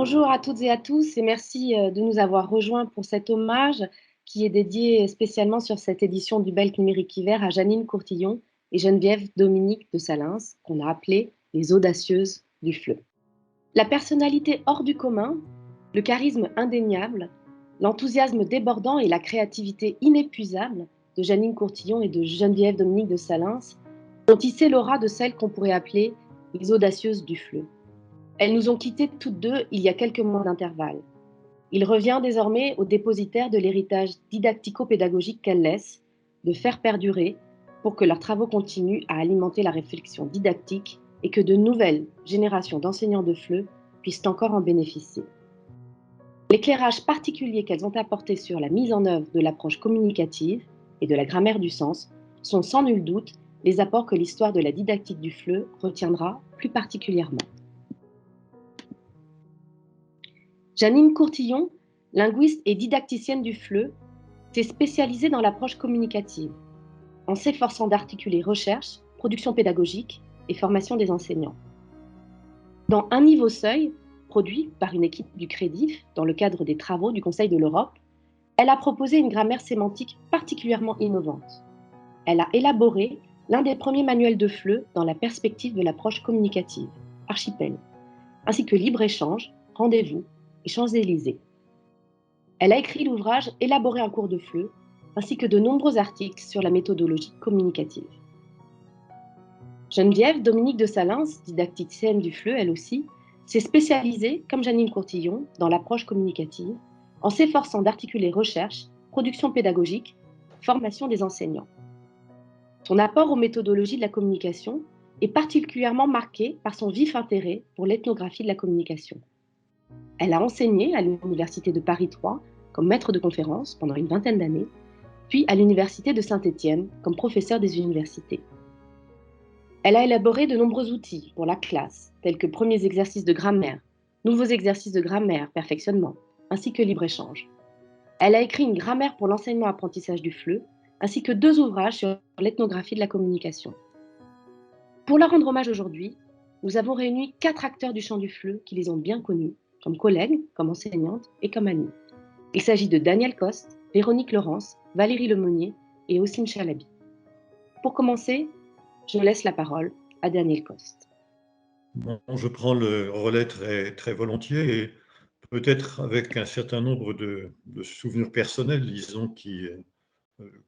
Bonjour à toutes et à tous et merci de nous avoir rejoints pour cet hommage qui est dédié spécialement sur cette édition du Belk Numérique Hiver à Janine Courtillon et Geneviève Dominique de Salins, qu'on a appelées les audacieuses du FLE. La personnalité hors du commun, le charisme indéniable, l'enthousiasme débordant et la créativité inépuisable de Janine Courtillon et de Geneviève Dominique de Salins ont tissé l'aura de celles qu'on pourrait appeler les audacieuses du FLE. Elles nous ont quittés toutes deux il y a quelques mois d'intervalle. Il revient désormais aux dépositaires de l'héritage didactico-pédagogique qu'elles laissent de faire perdurer pour que leurs travaux continuent à alimenter la réflexion didactique et que de nouvelles générations d'enseignants de FLE puissent encore en bénéficier. L'éclairage particulier qu'elles ont apporté sur la mise en œuvre de l'approche communicative et de la grammaire du sens sont sans nul doute les apports que l'histoire de la didactique du FLE retiendra plus particulièrement. Janine Courtillon, linguiste et didacticienne du FLE, s'est spécialisée dans l'approche communicative, en s'efforçant d'articuler recherche, production pédagogique et formation des enseignants. Dans Un niveau seuil, produit par une équipe du Crédif dans le cadre des travaux du Conseil de l'Europe, elle a proposé une grammaire sémantique particulièrement innovante. Elle a élaboré l'un des premiers manuels de FLE dans la perspective de l'approche communicative, Archipel, ainsi que Libre-échange, Rendez-vous et Champs-Élysées. Elle a écrit l'ouvrage Élaborer un cours de FLE, ainsi que de nombreux articles sur la méthodologie communicative. Geneviève Dominique de Salins, didacticienne du FLE elle aussi, s'est spécialisée, comme Janine Courtillon, dans l'approche communicative, en s'efforçant d'articuler recherche, production pédagogique, formation des enseignants. Son apport aux méthodologies de la communication est particulièrement marqué par son vif intérêt pour l'ethnographie de la communication. Elle a enseigné à l'Université de Paris 3 comme maître de conférence pendant une vingtaine d'années, puis à l'Université de Saint-Étienne comme professeur des universités. Elle a élaboré de nombreux outils pour la classe, tels que premiers exercices de grammaire, nouveaux exercices de grammaire, perfectionnement, ainsi que libre-échange. Elle a écrit une grammaire pour l'enseignement-apprentissage du FLE, ainsi que 2 ouvrages sur l'ethnographie de la communication. Pour leur rendre hommage aujourd'hui, nous avons réuni 4 acteurs du champ du FLE qui les ont bien connus, comme collègues, comme enseignantes et comme amies. Il s'agit de Daniel Coste, Véronique Laurence, Valérie Lemonnier et Ossine Chalabi. Pour commencer, je laisse la parole à Daniel Coste. Bon, je prends le relais très volontiers et peut-être avec un certain nombre de souvenirs personnels, disons, qui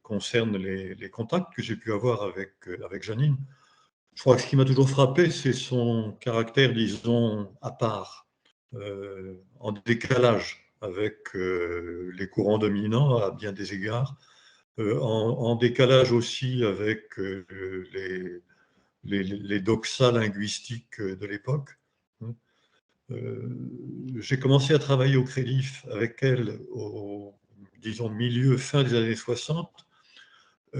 concernent les contacts que j'ai pu avoir avec Janine. Je crois que ce qui m'a toujours frappé, c'est son caractère, disons, à part, en décalage avec les courants dominants à bien des égards, en décalage aussi avec les doxas linguistiques de l'époque. J'ai commencé à travailler au Crédif avec elle au, disons, fin des années 60,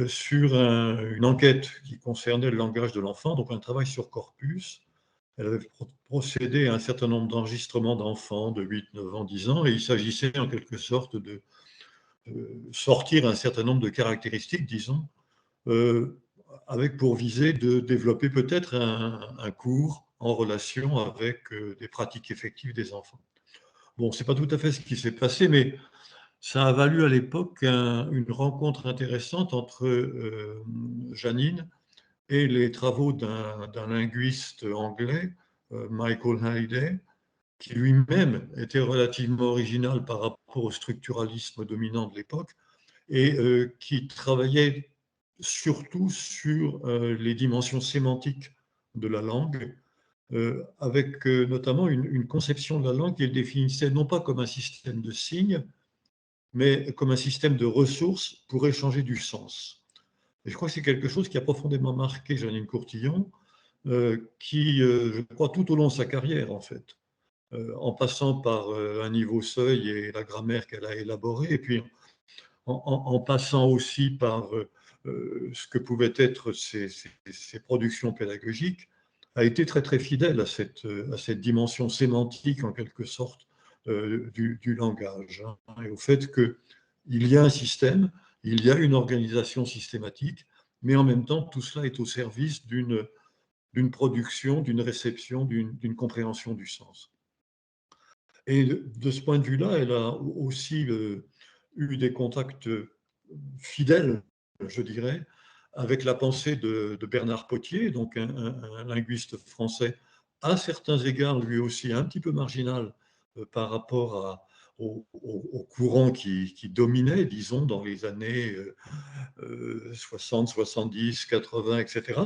sur une enquête qui concernait le langage de l'enfant, donc un travail sur corpus. Elle avait procédé à un certain nombre d'enregistrements d'enfants de 8, 9 ans, 10 ans, et il s'agissait en quelque sorte de sortir un certain nombre de caractéristiques, disons, avec pour visée de développer peut-être un cours en relation avec des pratiques effectives des enfants. Bon, ce n'est pas tout à fait ce qui s'est passé, mais ça a valu à l'époque une rencontre intéressante entre Janine et les travaux d'un linguiste anglais, Michael Halliday, qui lui-même était relativement original par rapport au structuralisme dominant de l'époque et qui travaillait surtout sur les dimensions sémantiques de la langue, avec notamment une conception de la langue qu'il définissait non pas comme un système de signes, mais comme un système de ressources pour échanger du sens. Et je crois que c'est quelque chose qui a profondément marqué Janine Courtillon, qui, je crois, tout au long de sa carrière, en fait, en passant par un niveau seuil et la grammaire qu'elle a élaborée, et puis en passant aussi par ce que pouvaient être ses productions pédagogiques, a été très fidèle à cette dimension sémantique, en quelque sorte, du langage, hein, et au fait qu'il y a un système, il y a une organisation systématique, mais en même temps, tout cela est au service d'une production, d'une réception, d'une compréhension du sens. Et de ce point de vue-là, elle a aussi eu des contacts fidèles, je dirais, avec la pensée de Bernard Pottier, donc un linguiste français à certains égards, lui aussi un petit peu marginal par rapport au courant qui dominait, disons, dans les années 60, 70, 80, etc.,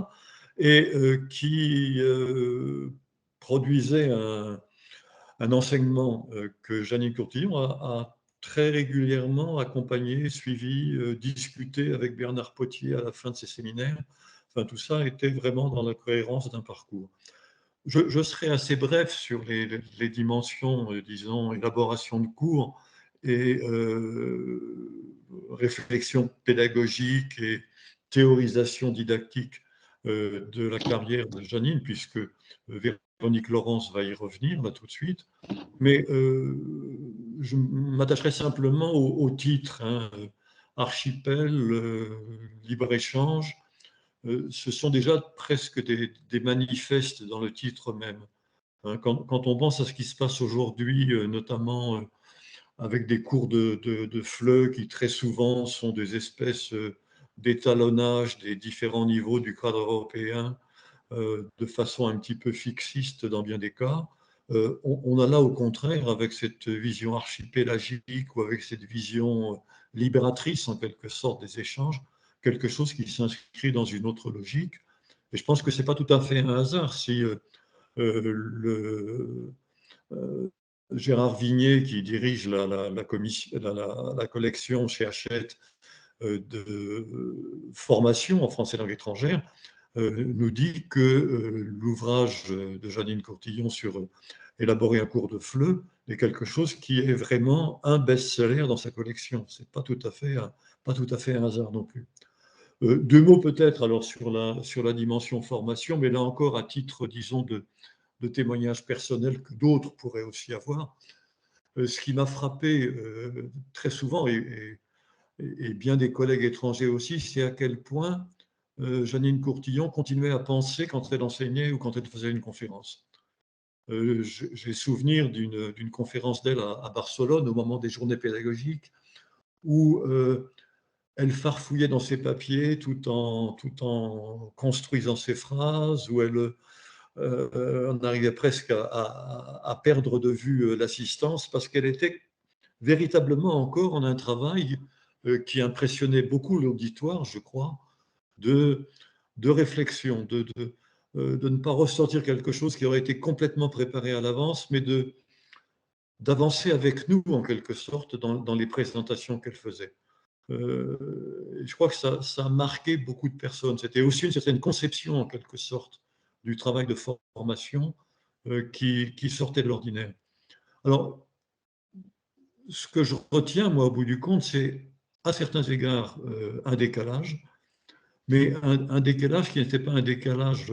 et qui produisait un enseignement que Jeanine Courtillon a très régulièrement accompagné, suivi, discuté avec Bernard Pottier à la fin de ses séminaires. Enfin, tout ça était vraiment dans la cohérence d'un parcours. Je serai assez bref sur les dimensions, disons, élaboration de cours et réflexion pédagogique et théorisation didactique de la carrière de Jeanine, puisque Véronique Laurence va y revenir là tout de suite. Mais je m'attacherai simplement au titre, hein, archipel, libre-échange. Ce sont déjà presque des manifestes dans le titre même. Hein. Quand on pense à ce qui se passe aujourd'hui, notamment avec des cours de FLE qui très souvent sont des espèces d'étalonnage des différents niveaux du cadre européen, de façon un petit peu fixiste dans bien des cas. On a là au contraire, avec cette vision archipélagique ou avec cette vision libératrice en quelque sorte des échanges, quelque chose qui s'inscrit dans une autre logique. Et je pense que ce n'est pas tout à fait un hasard si le, Gérard Vignet, qui dirige la collection chez Hachette de formation en français langue étrangère, nous dit que l'ouvrage de Jeanine Courtillon sur élaborer un cours de FLE est quelque chose qui est vraiment un best-seller dans sa collection. Ce n'est pas tout à fait un hasard non plus. Deux mots peut-être alors sur la dimension formation, mais là encore à titre, disons, de témoignage personnel que d'autres pourraient aussi avoir. Ce qui m'a frappé très souvent, et bien des collègues étrangers aussi, c'est à quel point Jeanine Courtillon continuait à penser quand elle enseignait ou quand elle faisait une conférence. J'ai souvenir d'une conférence d'elle à Barcelone au moment des journées pédagogiques où elle farfouillait dans ses papiers tout en construisant ses phrases, où on arrivait presque à perdre de vue l'assistance parce qu'elle était véritablement encore en un travail qui impressionnait beaucoup l'auditoire, je crois, de, de réflexion, de ne pas ressortir quelque chose qui aurait été complètement préparé à l'avance, mais d'avancer avec nous, en quelque sorte, dans les présentations qu'elle faisait. Je crois que ça a marqué beaucoup de personnes. C'était aussi une certaine conception, en quelque sorte, du travail de formation qui sortait de l'ordinaire. Alors, ce que je retiens, moi, au bout du compte, c'est à certains égards un décalage, mais un décalage qui n'était pas un décalage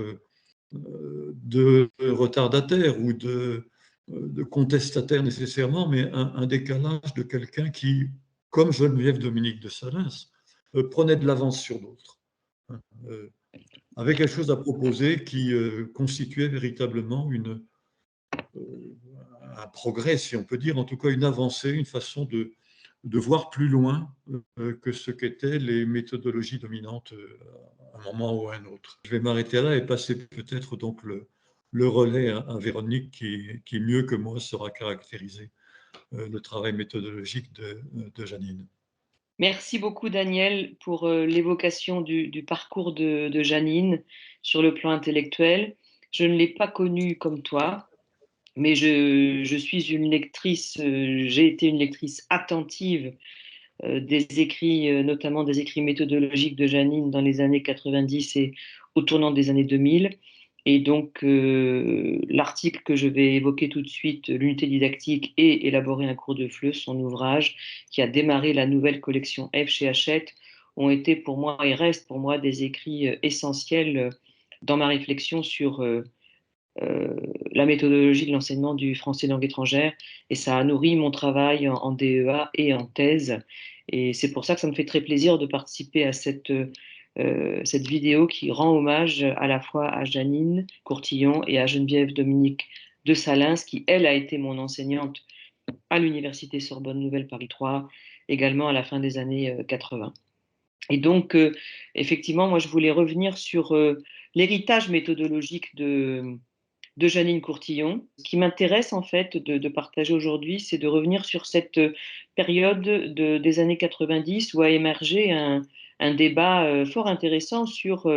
de retardataire ou de contestataire nécessairement, mais un décalage de quelqu'un qui, comme Geneviève Dominique de Salins, prenait de l'avance sur d'autres, hein, avait quelque chose à proposer qui constituait véritablement un progrès, si on peut dire, en tout cas une avancée, une façon de voir plus loin que ce qu'étaient les méthodologies dominantes à un moment ou à un autre. Je vais m'arrêter là et passer peut-être donc le relais à Véronique qui, mieux que moi, saura caractériser le travail méthodologique de Jeanine. Merci beaucoup, Daniel, pour l'évocation du parcours de Jeanine sur le plan intellectuel. Je ne l'ai pas connue comme toi, mais je suis une lectrice, j'ai été une lectrice attentive des écrits, notamment des écrits méthodologiques de Jeanine dans les années 90 et au tournant des années 2000. Et donc, l'article que je vais évoquer tout de suite, l'unité didactique et élaborer un cours de FLE, son ouvrage, qui a démarré la nouvelle collection F chez Hachette, ont été pour moi et restent pour moi des écrits essentiels dans ma réflexion sur la méthodologie de l'enseignement du français langue étrangère. Et ça a nourri mon travail en DEA et en thèse. Et c'est pour ça que ça me fait très plaisir de participer à cette vidéo qui rend hommage à la fois à Jeanine Courtillon et à Geneviève Dominique de Salins, qui, elle, a été mon enseignante à l'université Sorbonne Nouvelle Paris 3, également à la fin des années 80. Et donc, effectivement, moi, je voulais revenir sur l'héritage méthodologique de Janine Courtillon. Ce qui m'intéresse en fait de partager aujourd'hui, c'est de revenir sur cette période des années 90 où a émergé un débat fort intéressant sur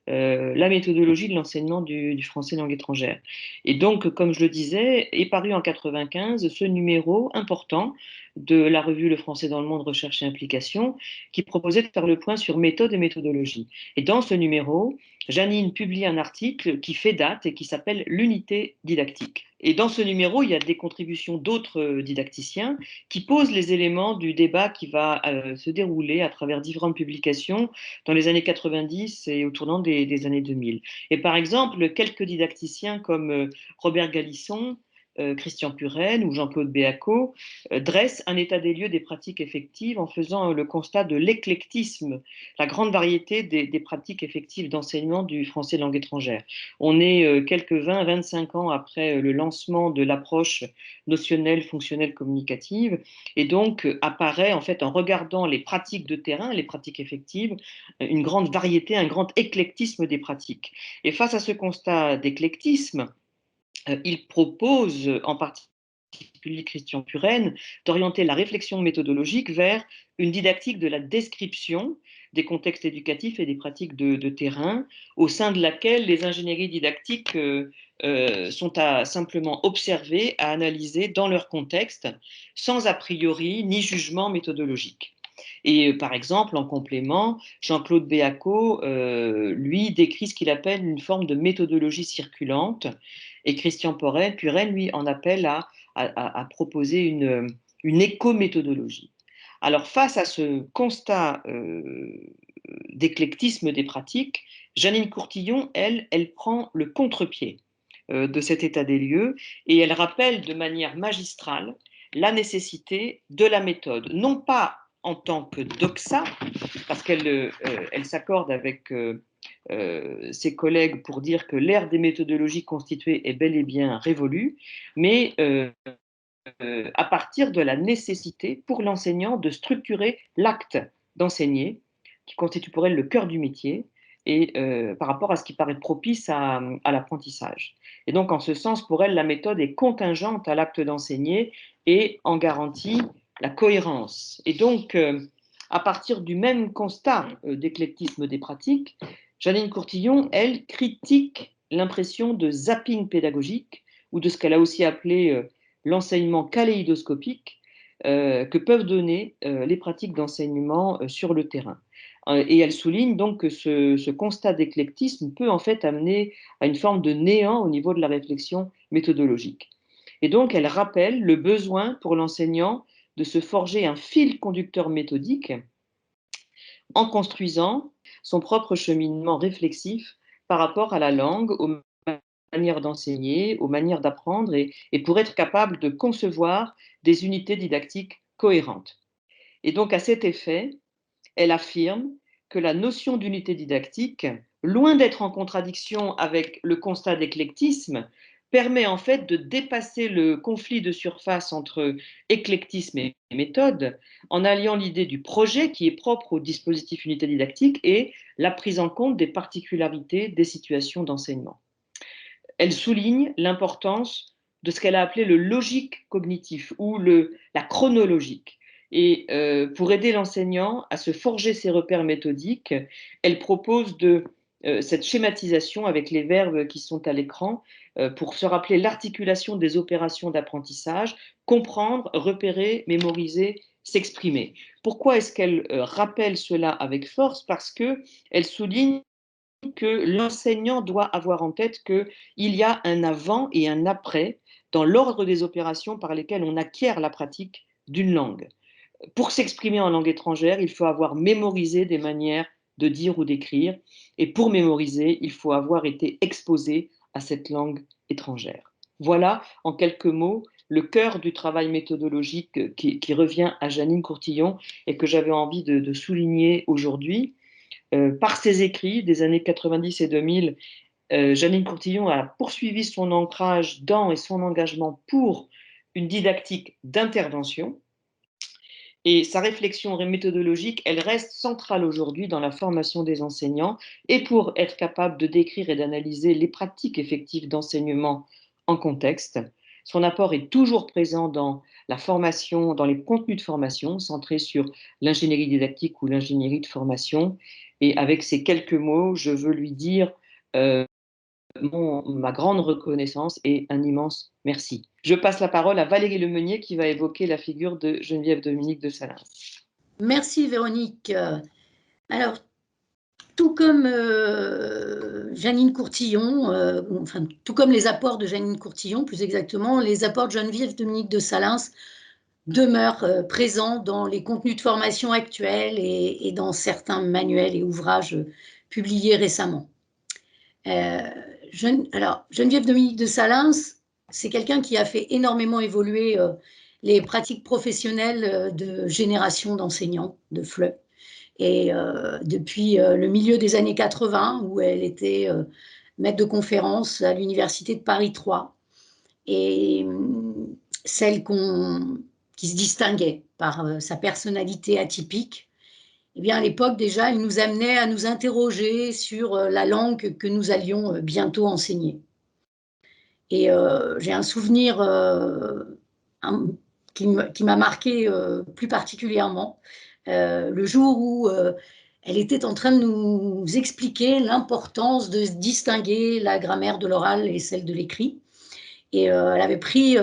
la méthodologie de l'enseignement du français langue étrangère. Et donc, comme je le disais, est paru en 95 ce numéro important de la revue Le français dans le monde, recherche et implication, qui proposait de faire le point sur méthode et méthodologie. Et dans ce numéro, Janine publie un article qui fait date et qui s'appelle l'unité didactique. Et dans ce numéro, il y a des contributions d'autres didacticiens qui posent les éléments du débat qui va se dérouler à travers différentes publications dans les années 90 et au tournant des années 2000. Et par exemple, quelques didacticiens comme Robert Galisson, Christian Puren ou Jean-Claude Béaco dressent un état des lieux des pratiques effectives en faisant le constat de l'éclectisme, la grande variété des pratiques effectives d'enseignement du français langue étrangère. On est quelques 20-25 ans après le lancement de l'approche notionnelle, fonctionnelle, communicative, et donc apparaît en fait en regardant les pratiques de terrain, les pratiques effectives, une grande variété, un grand éclectisme des pratiques. Et face à ce constat d'éclectisme, il propose en particulier Christian Puren d'orienter la réflexion méthodologique vers une didactique de la description des contextes éducatifs et des pratiques de terrain, au sein de laquelle les ingénieries didactiques sont à simplement observer, à analyser dans leur contexte, sans a priori ni jugement méthodologique. Et par exemple, en complément, Jean-Claude Béaco, lui, décrit ce qu'il appelle une forme de méthodologie circulante, et Christian Puren, lui, en appelle à proposer une éco-méthodologie. Alors, face à ce constat d'éclectisme des pratiques, Janine Courtillon, elle prend le contre-pied de cet état des lieux et elle rappelle de manière magistrale la nécessité de la méthode, non pas en tant que doxa, parce qu'elle elle s'accorde avec ses collègues pour dire que l'ère des méthodologies constituées est bel et bien révolue, mais à partir de la nécessité pour l'enseignant de structurer l'acte d'enseigner, qui constitue pour elle le cœur du métier, et par rapport à ce qui paraît propice à l'apprentissage. Et donc, en ce sens, pour elle, la méthode est contingente à l'acte d'enseigner et en garantit la cohérence. Et donc, à partir du même constat d'éclectisme des pratiques, Janine Courtillon, elle, critique l'impression de zapping pédagogique, ou de ce qu'elle a aussi appelé l'enseignement kaléidoscopique que peuvent donner les pratiques d'enseignement sur le terrain. Et elle souligne donc que ce constat d'éclectisme peut en fait amener à une forme de néant au niveau de la réflexion méthodologique. Et donc elle rappelle le besoin pour l'enseignant de se forger un fil conducteur méthodique en construisant son propre cheminement réflexif par rapport à la langue, aux manières d'enseigner, aux manières d'apprendre et pour être capable de concevoir des unités didactiques cohérentes. Et donc à cet effet, elle affirme que la notion d'unité didactique, loin d'être en contradiction avec le constat d'éclectisme, permet en fait de dépasser le conflit de surface entre éclectisme et méthode en alliant l'idée du projet qui est propre au dispositif unité didactique et la prise en compte des particularités des situations d'enseignement. Elle souligne l'importance de ce qu'elle a appelé le logique cognitif ou la chronologique. Et pour aider l'enseignant à se forger ses repères méthodiques, elle propose cette schématisation avec les verbes qui sont à l'écran pour se rappeler l'articulation des opérations d'apprentissage, comprendre, repérer, mémoriser, s'exprimer. Pourquoi est-ce qu'elle rappelle cela avec force? Parce qu'elle souligne que l'enseignant doit avoir en tête qu'il y a un avant et un après dans l'ordre des opérations par lesquelles on acquiert la pratique d'une langue. Pour s'exprimer en langue étrangère, il faut avoir mémorisé des manières de dire ou d'écrire, et pour mémoriser, il faut avoir été exposé à cette langue étrangère. Voilà, en quelques mots, le cœur du travail méthodologique qui revient à Janine Courtillon et que j'avais envie de souligner aujourd'hui. Par ses écrits des années 90 et 2000, Janine Courtillon a poursuivi son ancrage dans et son engagement pour une didactique d'intervention. Et sa réflexion méthodologique, elle reste centrale aujourd'hui dans la formation des enseignants et pour être capable de décrire et d'analyser les pratiques effectives d'enseignement en contexte. Son apport est toujours présent dans la formation, dans les contenus de formation centrés sur l'ingénierie didactique ou l'ingénierie de formation. Et avec ces quelques mots, je veux lui dire ma grande reconnaissance et un immense merci. Je passe la parole à Valérie Lemeunier qui va évoquer la figure de Geneviève Dominique de Salins. Merci Véronique. Alors, tout comme Jeannine Courtillon, enfin, tout comme les apports de Jeannine Courtillon, plus exactement, les apports de Geneviève Dominique de Salins demeurent présents dans les contenus de formation actuels et dans certains manuels et ouvrages publiés récemment. Alors, Geneviève Dominique de Salins, c'est quelqu'un qui a fait énormément évoluer les pratiques professionnelles de génération d'enseignants de FLE. Et depuis le milieu des années 80, où elle était maître de conférence à l'université de Paris 3, et celle qui se distinguait par sa personnalité atypique, eh bien, à l'époque, déjà, il nous amenait à nous interroger sur la langue que nous allions bientôt enseigner. Et j'ai un souvenir qui m'a marqué plus particulièrement, le jour où elle était en train de nous expliquer l'importance de distinguer la grammaire de l'oral et celle de l'écrit. Et elle avait pris,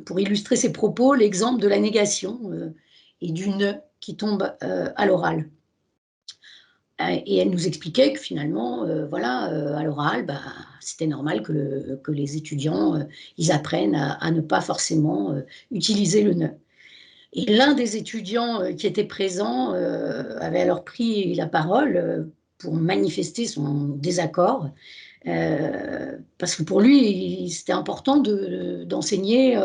pour illustrer ses propos, l'exemple de la négation et du ne qui tombe à l'oral. Et elle nous expliquait que finalement, voilà, à l'oral, bah, c'était normal que les étudiants, ils apprennent à ne pas forcément utiliser le ne. Et l'un des étudiants qui était présent avait alors pris la parole pour manifester son désaccord, parce que pour lui, c'était important d'enseigner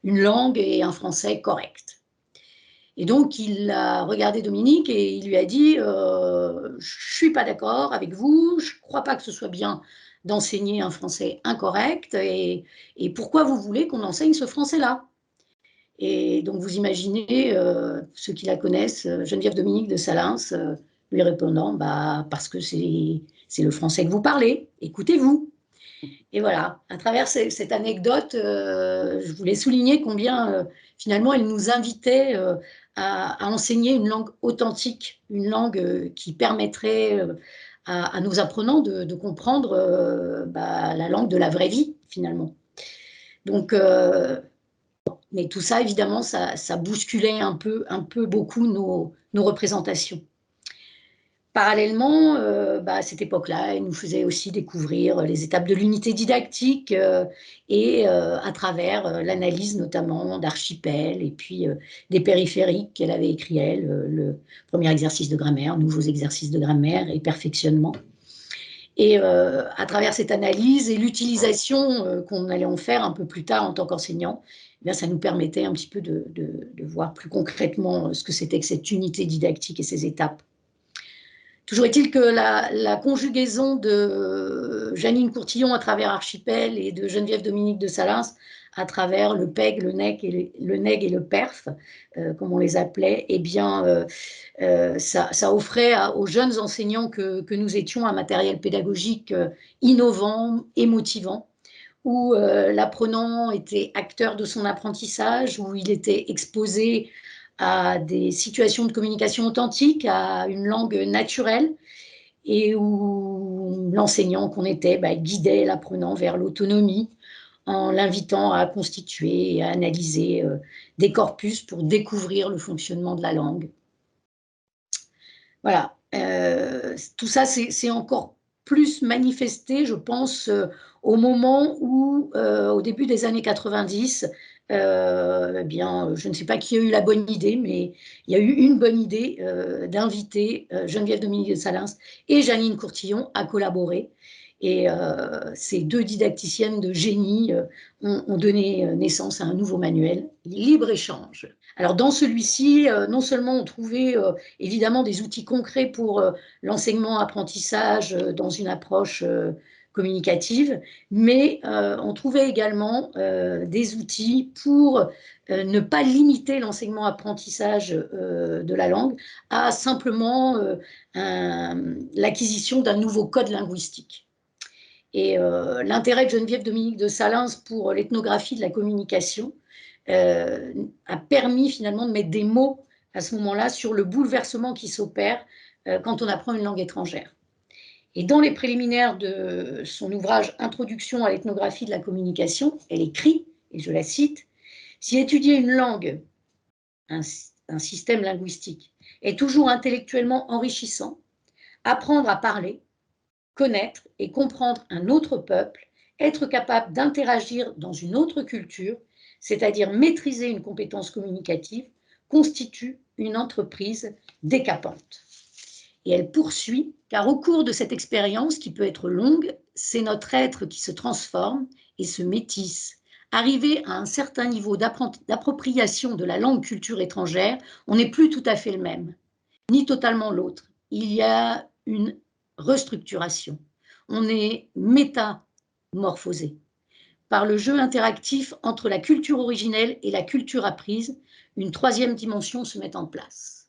une langue et un français correct. Et donc, il a regardé Dominique et il lui a dit « Je ne suis pas d'accord avec vous, je ne crois pas que ce soit bien d'enseigner un français incorrect, et pourquoi vous voulez qu'on enseigne ce français-là ?» Et donc, vous imaginez, ceux qui la connaissent, Geneviève Dominique de Salins, lui répondant bah, « Parce que c'est le français que vous parlez, écoutez-vous ». Et voilà, à travers cette anecdote, je voulais souligner combien, finalement, elle nous invitait à enseigner une langue authentique, une langue qui permettrait à nos apprenants de comprendre bah, la langue de la vraie vie, finalement. Donc, mais tout ça, évidemment, ça bousculait un peu beaucoup nos représentations. Parallèlement, bah, à cette époque-là, elle nous faisait aussi découvrir les étapes de l'unité didactique et à travers l'analyse notamment d'archipels et puis des périphériques qu'elle avait écrit elle, le premier exercice de grammaire, nouveaux exercices de grammaire et perfectionnement. Et à travers cette analyse et l'utilisation qu'on allait en faire un peu plus tard en tant qu'enseignant, eh bien, ça nous permettait un petit peu de voir plus concrètement ce que c'était que cette unité didactique et ces étapes. Toujours est-il que la conjugaison de Jeannine Courtillon à travers Archipel et de Geneviève Dominique de Salins à travers le PEG, le NEG et le PERF, comme on les appelait, eh bien, ça offrait aux jeunes enseignants que nous étions un matériel pédagogique innovant et motivant, où l'apprenant était acteur de son apprentissage, où il était exposé à des situations de communication authentique, à une langue naturelle, et où l'enseignant qu'on était bah, guidait l'apprenant vers l'autonomie en l'invitant à constituer et à analyser des corpus pour découvrir le fonctionnement de la langue. Voilà, tout ça c'est encore plus manifesté, je pense, au moment où, au début des années 90, eh bien, je ne sais pas qui a eu la bonne idée, mais il y a eu une bonne idée d'inviter Geneviève Dominique de Salins et Jeannine Courtillon à collaborer. Et ces deux didacticiennes de génie ont donné naissance à un nouveau manuel, Libre-Échange. Alors dans celui-ci, non seulement on trouvait évidemment des outils concrets pour l'enseignement-apprentissage dans une approche communicative, mais on trouvait également des outils pour ne pas limiter l'enseignement-apprentissage de la langue à simplement l'acquisition d'un nouveau code linguistique. Et l'intérêt de Geneviève Dominique de Salins pour l'ethnographie de la communication a permis finalement de mettre des mots à ce moment-là sur le bouleversement qui s'opère quand on apprend une langue étrangère. Et dans les préliminaires de son ouvrage « Introduction à l'ethnographie de la communication », elle écrit, et je la cite, « Si étudier une langue, un système linguistique, est toujours intellectuellement enrichissant, apprendre à parler, connaître et comprendre un autre peuple, être capable d'interagir dans une autre culture, c'est-à-dire maîtriser une compétence communicative, constitue une entreprise décapante. » Et elle poursuit, car au cours de cette expérience, qui peut être longue, c'est notre être qui se transforme et se métisse. Arrivé à un certain niveau d'appropriation de la langue culture étrangère, on n'est plus tout à fait le même, ni totalement l'autre. Il y a une restructuration. On est métamorphosé. Par le jeu interactif entre la culture originelle et la culture apprise, une troisième dimension se met en place.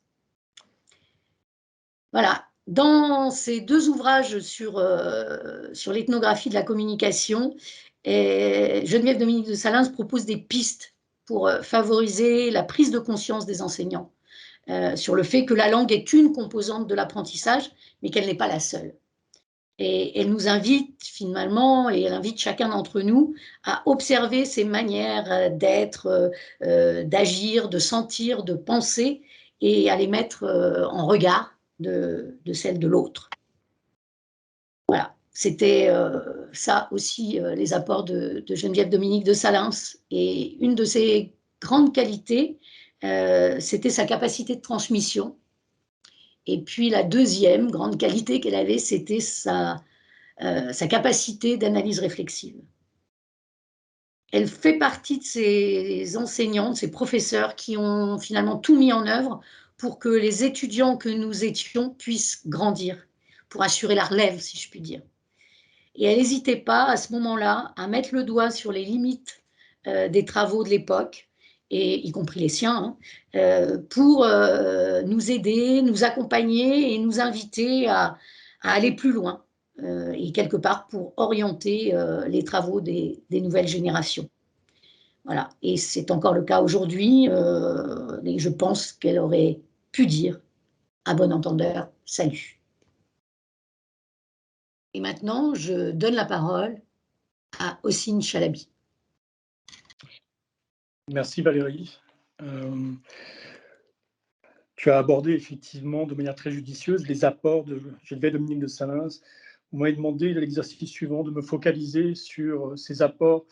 Voilà, dans ces deux ouvrages sur l'ethnographie de la communication, Geneviève Dominique de Salins propose des pistes pour favoriser la prise de conscience des enseignants sur le fait que la langue est une composante de l'apprentissage, mais qu'elle n'est pas la seule. Et elle nous invite finalement, et elle invite chacun d'entre nous à observer ces manières d'être, d'agir, de sentir, de penser, et à les mettre en regard de celle de l'autre. Voilà, c'était ça aussi les apports de Geneviève Dominique de Salins. Et une de ses grandes qualités, c'était sa capacité de transmission. Et puis la deuxième grande qualité qu'elle avait, c'était sa capacité d'analyse réflexive. Elle fait partie de ces enseignants, de ces professeurs qui ont finalement tout mis en œuvre pour que les étudiants que nous étions puissent grandir, pour assurer la relève, si je puis dire. Et elle n'hésitait pas, à ce moment-là, à mettre le doigt sur les limites des travaux de l'époque, et y compris les siens, pour nous aider, nous accompagner et nous inviter à aller plus loin, et quelque part pour orienter les travaux des nouvelles générations. Voilà, et c'est encore le cas aujourd'hui, et je pense qu'elle aurait pu dire, à bon entendeur, salut. Et maintenant, je donne la parole à Ossine Chalabi. Merci Valérie. Tu as abordé effectivement de manière très judicieuse les apports de Geneviève Dominique de Salins. Vous m'avez demandé l'exercice suivant de me focaliser sur ces apports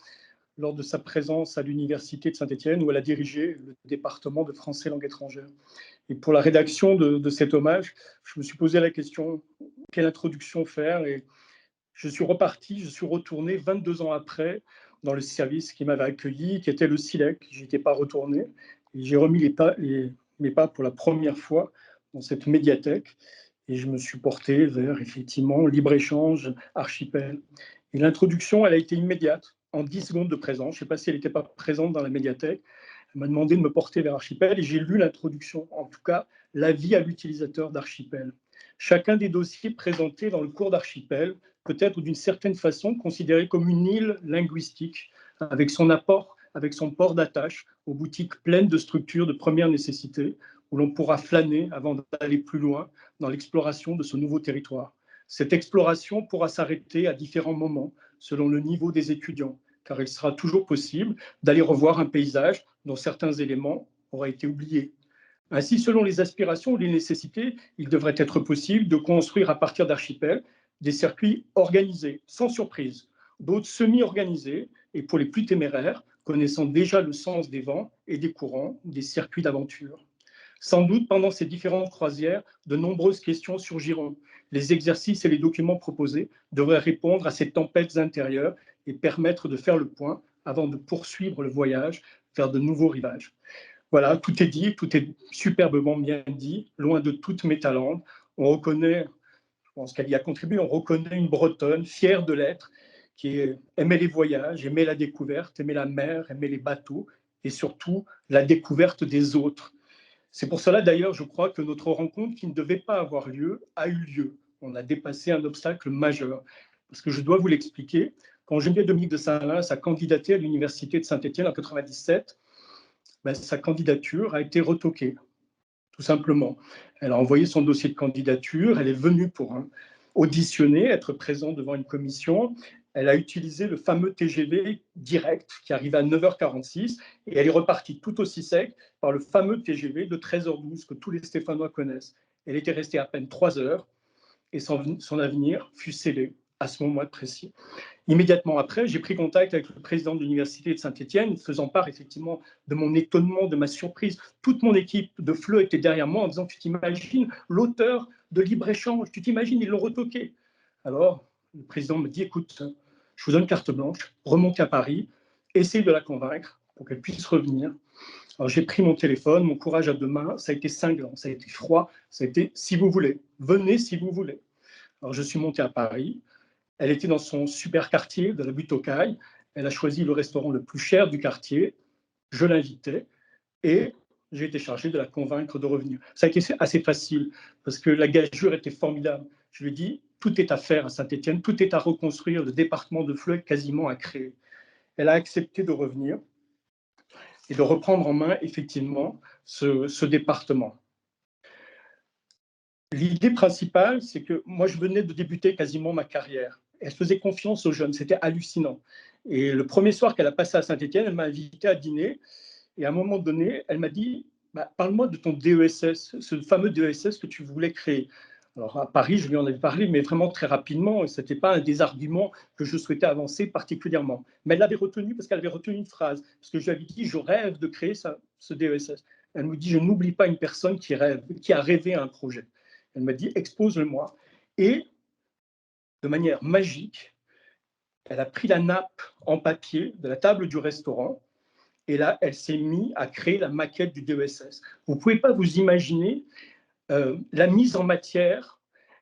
lors de sa présence à l'Université de Saint-Étienne, où elle a dirigé le département de français langue étrangère. Et pour la rédaction de cet hommage, je me suis posé la question, quelle introduction faire? Et je suis retourné 22 ans après dans le service qui m'avait accueilli, qui était le SILEC. Je n'étais pas retourné. Et j'ai remis mes pas pour la première fois dans cette médiathèque. Et je me suis porté vers, effectivement, libre-échange, archipel. Et l'introduction, elle a été immédiate, en 10 secondes de présence. Je ne sais pas si elle n'était pas présente dans la médiathèque. Elle m'a demandé de me porter vers Archipel et j'ai lu l'introduction, en tout cas l'avis à l'utilisateur d'Archipel. Chacun des dossiers présentés dans le cours d'Archipel peut être d'une certaine façon considéré comme une île linguistique, avec son apport, avec son port d'attache aux boutiques pleines de structures de première nécessité, où l'on pourra flâner avant d'aller plus loin dans l'exploration de ce nouveau territoire. Cette exploration pourra s'arrêter à différents moments, selon le niveau des étudiants, car il sera toujours possible d'aller revoir un paysage dont certains éléments auraient été oubliés. Ainsi, selon les aspirations ou les nécessités, il devrait être possible de construire à partir d'Archipel des circuits organisés, sans surprise, d'autres semi-organisés, et pour les plus téméraires, connaissant déjà le sens des vents et des courants, des circuits d'aventure. Sans doute, pendant ces différentes croisières, de nombreuses questions surgiront. Les exercices et les documents proposés devraient répondre à ces tempêtes intérieures et permettre de faire le point avant de poursuivre le voyage vers de nouveaux rivages. Voilà, tout est dit, tout est superbement bien dit, loin de toute métalande. On reconnaît pense qu'elle y a contribué. On reconnaît une Bretonne fière de l'être, qui aimait les voyages, aimait la découverte, aimait la mer, aimait les bateaux et surtout la découverte des autres. C'est pour cela d'ailleurs, je crois que notre rencontre qui ne devait pas avoir lieu a eu lieu. On a dépassé un obstacle majeur. Parce que je dois vous l'expliquer, quand Geneviève-Dominique de Saint-Lin a candidaté à l'université de Saint-Étienne en 1997, sa candidature a été retoquée, tout simplement. Elle a envoyé son dossier de candidature, elle est venue pour auditionner, être présente devant une commission. Elle a utilisé le fameux TGV direct qui arrivait à 9h46 et elle est repartie tout aussi sec par le fameux TGV de 13h12 que tous les Stéphanois connaissent. Elle était restée à peine 3 heures et son avenir fut scellé à ce moment précis. Immédiatement après, j'ai pris contact avec le président de l'université de Saint-Étienne, faisant part effectivement de mon étonnement, de ma surprise. Toute mon équipe de FLE était derrière moi en disant « Tu t'imagines l'auteur de Libre-Échange, tu t'imagines, ils l'ont retoqué ». Alors, le président me dit « Écoute, je vous donne carte blanche, remontez à Paris, essayez de la convaincre pour qu'elle puisse revenir ». Alors j'ai pris mon téléphone, mon courage à deux mains, ça a été cinglant, ça a été froid, ça a été « si vous voulez, venez si vous voulez ». Alors je suis monté à Paris. Elle était dans son super quartier de la butte aux Cailles. Elle a choisi le restaurant le plus cher du quartier. Je l'invitais et j'ai été chargé de la convaincre de revenir. Ça a été assez facile parce que la gageure était formidable. Je lui ai dit, tout est à faire à Saint-Étienne, tout est à reconstruire, le département de FLE est quasiment à créer. Elle a accepté de revenir et de reprendre en main effectivement ce département. L'idée principale, c'est que moi, je venais de débuter quasiment ma carrière. Elle faisait confiance aux jeunes, c'était hallucinant. Et le premier soir qu'elle a passé à Saint-Étienne, elle m'a invité à dîner. Et à un moment donné, elle m'a dit, parle-moi de ton DESS, ce fameux DESS que tu voulais créer. Alors à Paris, je lui en avais parlé, mais vraiment très rapidement, et ce n'était pas un des arguments que je souhaitais avancer particulièrement. Mais elle l'avait retenu parce qu'elle avait retenu une phrase, parce que je lui avais dit, je rêve de créer ce DESS. Elle me dit, je n'oublie pas une personne qui rêve, qui a rêvé à un projet. Elle m'a dit, expose-le-moi. Et de manière magique, elle a pris la nappe en papier de la table du restaurant et là, elle s'est mise à créer la maquette du DESS. Vous ne pouvez pas vous imaginer la mise en matière,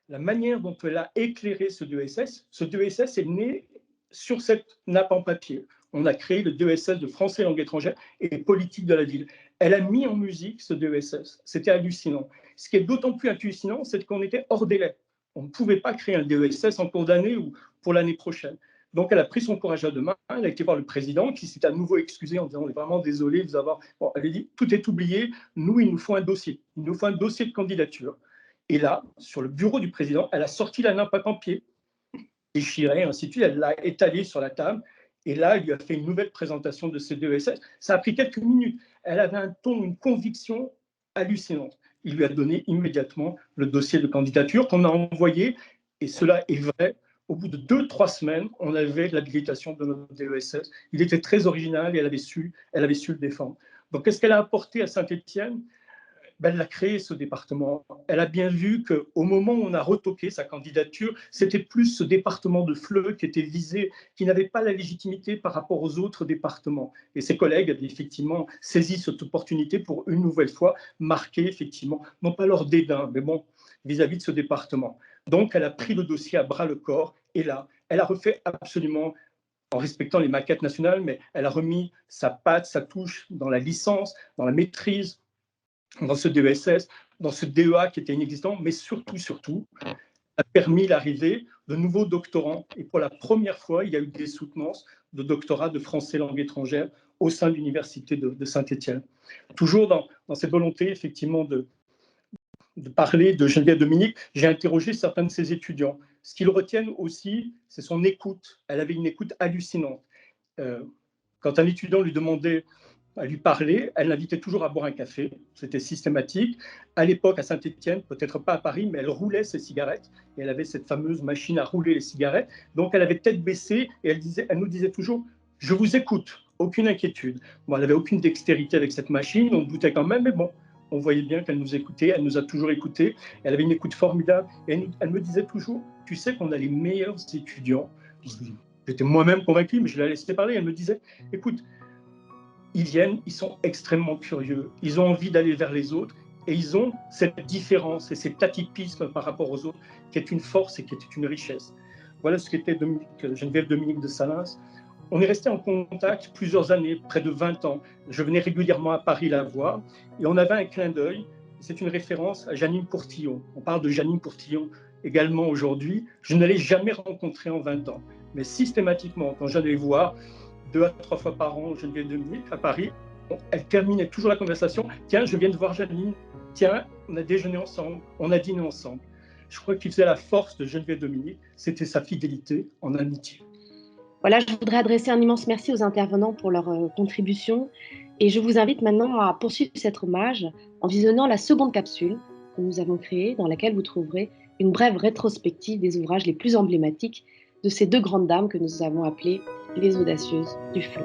la manière dont elle a éclairé ce DESS. Ce DESS est né sur cette nappe en papier. On a créé le DESS de français langue étrangère et politique de la ville. Elle a mis en musique ce DESS. C'était hallucinant. Ce qui est d'autant plus hallucinant, c'est qu'on était hors délai. On ne pouvait pas créer un DESS en cours d'année ou pour l'année prochaine. Donc, elle a pris son courage à deux mains, elle a été voir le président qui s'est à nouveau excusé en disant « On est vraiment désolé de vous avoir… » Bon, elle a dit « Tout est oublié, nous, il nous faut un dossier. Il nous faut un dossier de candidature. » Et là, sur le bureau du président, elle a sorti la nappe à papier, déchirée, ainsi de suite, elle l'a étalée sur la table. Et là, elle lui a fait une nouvelle présentation de ce DESS. Ça a pris quelques minutes. Elle avait un ton, une conviction hallucinante. Il lui a donné immédiatement le dossier de candidature qu'on a envoyé, et cela est vrai. Au bout de 2-3 semaines, on avait l'habilitation de notre DESS. Il était très original et elle avait su le défendre. Donc, qu'est-ce qu'elle a apporté à Saint-Étienne ? Elle a créé ce département. Elle a bien vu qu'au moment où on a retoqué sa candidature, c'était plus ce département de FLE qui était visé, qui n'avait pas la légitimité par rapport aux autres départements. Et ses collègues avaient effectivement saisi cette opportunité pour une nouvelle fois marquer effectivement, non pas leur dédain, mais bon, vis-à-vis de ce département. Donc, elle a pris le dossier à bras le corps et là, elle a refait absolument en respectant les maquettes nationales, mais elle a remis sa patte, sa touche dans la licence, dans la maîtrise, dans ce DESS, dans ce DEA qui était inexistant, mais surtout, a permis l'arrivée de nouveaux doctorants. Et pour la première fois, il y a eu des soutenances de doctorats de français langue étrangère au sein de l'université de Saint-Étienne. Toujours dans cette volonté, effectivement, de parler de Geneviève-Dominique, j'ai interrogé certains de ses étudiants. Ce qu'ils retiennent aussi, c'est son écoute. Elle avait une écoute hallucinante. Quand un étudiant lui demandait à lui parler, elle l'invitait toujours à boire un café, c'était systématique. À l'époque, à Saint-Étienne, peut-être pas à Paris, mais elle roulait ses cigarettes, et elle avait cette fameuse machine à rouler les cigarettes. Donc elle avait tête baissée, et elle nous disait toujours « je vous écoute, aucune inquiétude ». Bon, elle n'avait aucune dextérité avec cette machine, on doutait quand même, mais bon, on voyait bien qu'elle nous écoutait, elle nous a toujours écoutés, elle avait une écoute formidable, et elle me disait toujours « tu sais qu'on a les meilleurs étudiants ». J'étais moi-même convaincu, mais je la laissais parler, elle me disait « écoute, ils viennent, ils sont extrêmement curieux, ils ont envie d'aller vers les autres, Et ils ont cette différence et cet atypisme par rapport aux autres qui est une force et qui est une richesse. Voilà ce qu'était Geneviève Dominique de Salins. On est resté en contact plusieurs années, près de 20 ans. Je venais régulièrement à Paris la voir et on avait un clin d'œil. C'est une référence à Jeanine Pourtillon. On parle de Jeanine Pourtillon également aujourd'hui. Je ne l'ai jamais rencontrée en 20 ans. Mais systématiquement, quand j'allais voir 2 à 3 fois par an Geneviève Dominique à Paris, elle terminait toujours la conversation. Tiens, je viens de voir Jeanine. Tiens, on a déjeuné ensemble, on a dîné ensemble. Je crois qu'il faisait la force de Geneviève Dominique, c'était sa fidélité en amitié. Voilà, je voudrais adresser un immense merci aux intervenants pour leur contribution et je vous invite maintenant à poursuivre cet hommage en visionnant la seconde capsule que nous avons créée dans laquelle vous trouverez une brève rétrospective des ouvrages les plus emblématiques de ces deux grandes dames que nous avons appelées les audacieuses du fleu.